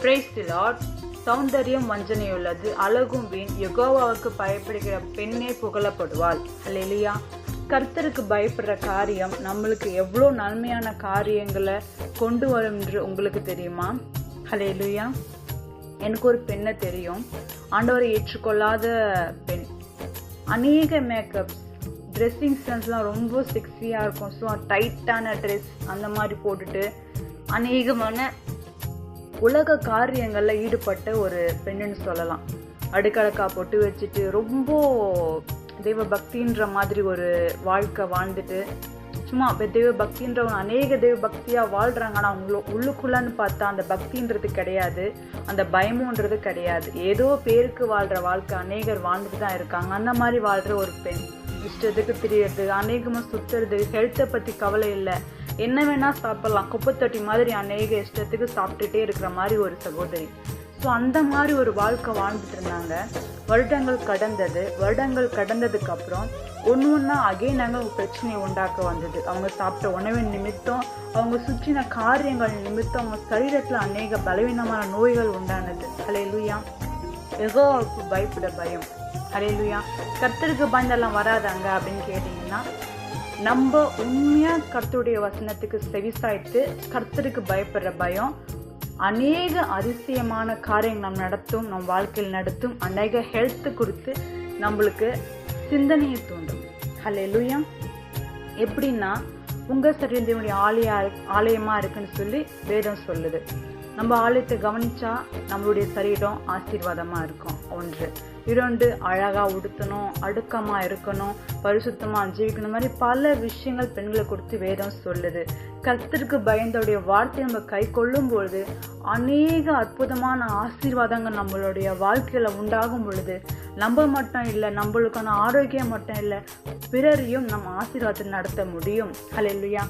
Praise the Lord. சௌந்தரியம் வஞ்சனையுள்ளது, அழகும் வீண். யெகோவாவுக்கு பயப்படுகிற பெண்ணே புகழப்படுவாள். ஹல்லேலூயா. கர்த்தருக்கு பயப்படுற காரியம் நம்மளுக்கு எவ்வளோ நன்மையான காரியங்களை கொண்டு வரும் என்று உங்களுக்கு தெரியுமா? ஹல்லேலூயா. எனக்கு ஒரு பெண்ணை தெரியும், ஆண்டவரை ஏற்றுக்கொள்ளாத பெண். அநேக மேக்கப், ட்ரெஸ்ஸிங் சென்ஸ்லாம் ரொம்ப செக்ஸியாக இருக்கும். ஸோ டைட்டான ட்ரெஸ் அந்த மாதிரி போட்டுட்டு அநேகமான உலக காரியங்களில் ஈடுபட்ட ஒரு பெண்ணுன்னு சொல்லலாம். அடுக்கடுக்கா பொட்டு வச்சுட்டு ரொம்ப தெய்வ பக்தின்ற மாதிரி ஒரு வாழ்க்கை வாழ்ந்துட்டு சும்மா தெய்வ பக்தின்றவங்க அநேக தெய்வ பக்தியாக வாழ்கிறாங்க. ஆனால் அவங்கள உள்ளுக்குள்ளன்னு பார்த்தா அந்த பக்தின்றது கிடையாது, அந்த பயமுன்றது கிடையாது. ஏதோ பேருக்கு வாழ்கிற வாழ்க்கை அநேகர் வாழ்ந்துட்டு தான் இருக்காங்க. அந்த மாதிரி வாழ்கிற ஒரு பெண், இஷ்டத்துக்கு திரியறது, அநேகமாக சுற்றுறது, ஹெல்த்தை பற்றி கவலை இல்லை, என்ன வேணால் சாப்பிட்லாம், குப்பைத்தொட்டி மாதிரி அநேக இஷ்டத்துக்கு சாப்பிட்டுட்டே இருக்கிற மாதிரி ஒரு சகோதரி. ஸோ அந்த மாதிரி ஒரு வாழ்க்கை வாழ்ந்துட்டு இருந்தாங்க. வருடங்கள் கடந்ததுக்கு அப்புறம் ஒன்று ஒன்றா நாங்கள் பிரச்சனையை உண்டாக்க வந்தது. அவங்க சாப்பிட்ட உணவின் நிமித்தம், அவங்க சுற்றின காரியங்கள் நிமித்தம் அவங்க சரீரத்தில் அநேக பலவீனமான நோய்கள் உண்டானது. ஹல்லேலூயா. யெகோவாவுக்கு பயப்பட பயம். ஹல்லேலூயா. கர்த்தருக்கு பயந்தெல்லாம் வராதாங்க அப்படின்னு கேட்டிங்கன்னா, நம்ம உண்மையாக கர்த்தருடைய வசனத்துக்கு செவிசாய்த்து கர்த்தருக்கு பயப்படுற பயம் அநேக அதிசயமான காரியங்கள் நம்ம நடத்தும், நம் வாழ்க்கையில் நடத்தும், அநேக ஹெல்த்து கொடுத்து நம்மளுக்கு சிந்தனையை தூண்டும். ஹல்லேலூயா. எப்படின்னா, உங்கள் சரீரம் தேவனுடைய ஆலயமாக இருக்குன்னு சொல்லி வேதம் சொல்லுது. நம்ம ஆலயத்தை கவனிச்சா நம்மளுடைய சரீரம் ஆசீர்வாதமாக இருக்கும். 1. 2, அழகாக உடுத்தணும், அடுக்கமாக இருக்கணும், பரிசுத்தமாக ஜீவிக்கணும், மாதிரி பல விஷயங்கள் பெண்களை கொடுத்து வேதம் சொல்லுது. கர்த்தருக்கு பயந்தோடைய வார்த்தையை நம்ம கை கொள்ளும் பொழுது அநேக அற்புதமான ஆசீர்வாதங்கள் நம்மளுடைய வாழ்க்கையில் உண்டாகும் பொழுது நம்ம மட்டும் இல்லை, நம்மளுக்கான ஆரோக்கியம் மட்டும் இல்லை, பிறரையும் நம்ம ஆசீர்வாதத்தை நடத்த முடியும். ஹல்லேலூயா.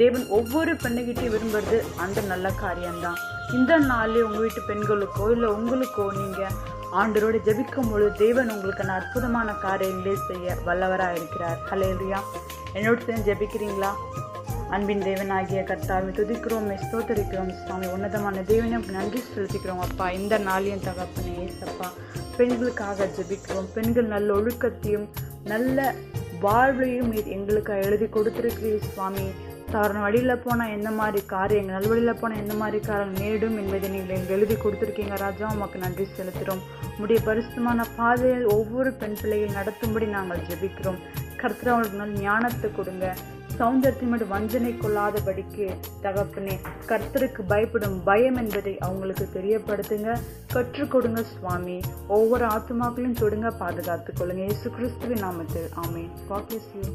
தேவன் ஒவ்வொரு பெண்ணுகிட்டையும் விரும்புறது அந்த நல்ல காரியம்தான். இந்த நாளில் உங்கள் வீட்டு பெண்களுக்கோ இல்லை உங்களுக்கோ நீங்கள் ஆண்டவரோடு ஜெபிக்கும் பொழுது தேவன் உங்களுக்கான அற்புதமான காரியங்களே செய்ய வல்லவராக இருக்கிறார். ஹல்லேலூயா. என்னோடு சேர்ந்து ஜெபிக்கிறீங்களா? அன்பின் தேவனாகிய கர்த்தாவை துதிக்கிறோம், ஸ்தோத்திரிக்கிறோம் சுவாமி. உன்னதமான தேவனை நன்றி செலுத்திக்கிறோம் அப்பா. இந்த நாளையும் தகப்பனே ஏசப்பா, பெண்களுக்காக ஜெபிக்கிறோம். பெண்கள் நல்ல ஒழுக்கத்தையும் நல்ல வாழ்வையும் எங்களுக்கு எழுதி கொடுத்துருக்கிறீர் சுவாமி. தவறான வழியில் போனால் எந்த மாதிரி காரியங்கள், நல் வழியில் போனால் எந்த மாதிரி காரியங்கள் நேரிடும் என்பதை நீங்கள் எங்களுக்கு எழுதி கொடுத்துருக்கீங்க ராஜா. உமக்கு நன்றி செலுத்துகிறோம். உடைய பரிசுத்தமான பாதையில் ஒவ்வொரு பெண் பிள்ளைகள் நடத்தும்படி நாங்கள் ஜெபிக்கிறோம். கர்த்தர் அவங்களுக்கு நல்ல ஞானத்தை கொடுங்க, சௌந்தரியத்தை மட்டும் வஞ்சனை கொள்ளாதபடிக்கு தகப்பனே கர்த்தருக்கு பயப்படும் பயம் என்பதை அவங்களுக்கு தெரியப்படுத்துங்க, கற்றுக் கொடுங்க சுவாமி. ஒவ்வொரு ஆத்துமாக்களையும் தொடுங்க, பாதுகாத்துக் கொள்ளுங்க. இயேசு கிறிஸ்துவின் நாமத்தில் ஆமென். God bless you.